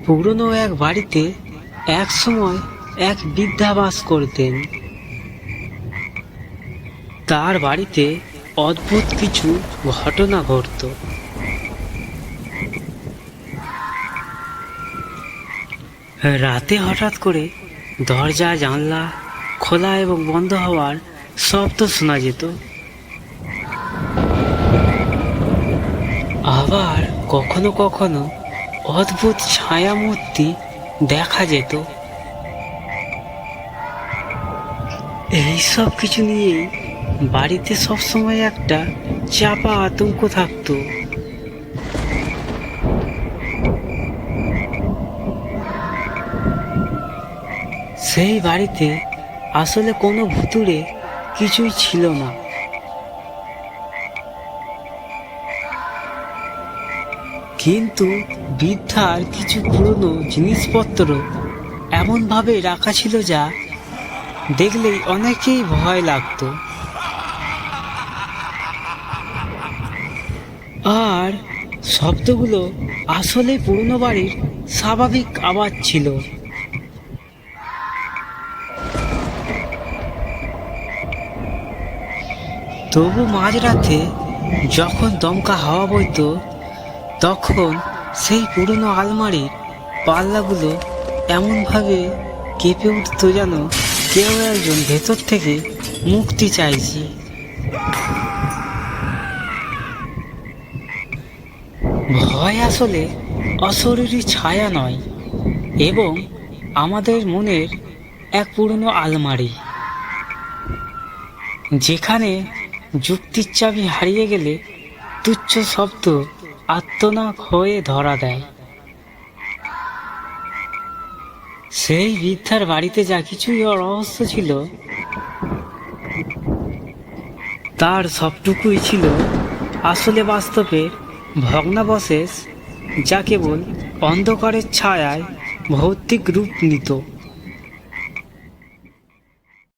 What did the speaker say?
পুরনো এক বাড়িতে এক সময় এক বৃদ্ধা বাস করতেন। তার বাড়িতে অদ্ভুত কিছু ঘটনা ঘটত। রাতে হঠাৎ করে দরজা জানলা খোলা এবং বন্ধ হওয়ার শব্দ শোনা যেত। আবার কখনো কখনো অদ্ভুত ছায়ামূর্তি দেখা যেত। এইসব কিছু নিয়েই বাড়িতে সবসময় একটা চাপা আতঙ্ক থাকতো। সেই বাড়িতে আসলে কোনো ভুতুড়ে কিছুই ছিল না। কিন্তু বৃদ্ধার কিছু পুরনো জিনিসপত্র এমনভাবে রাখা ছিল যা দেখলেই অনেকেই ভয় লাগতো। আর শব্দগুলো আসলে পুরনো বাড়ির স্বাভাবিক আওয়াজ ছিল। তবু মাঝরাতে যখন দমকা হাওয়া বইত, তখন সেই পুরনো আলমারির পাল্লাগুলো এমনভাবে কেঁপে উঠত যেন কেউ একজন ভেতর থেকে মুক্তি চাইছে। ভয় আসলে অশরীরী ছায়া নয়, এবং আমাদের মনের এক পুরনো আলমারি, যেখানে যুক্তির চাবি হারিয়ে গেলে তুচ্ছ শব্দ আত্মনাক হয়ে ধরা দেয়। সেই বৃদ্ধার বাড়িতে যা কিছুই রহস্য ছিল, তার সবটুকুই ছিল আসলে বাস্তবের ভগ্নাবশেষ, যা কেবল অন্ধকারের ছায়ায় ভৌতিক রূপ নিত।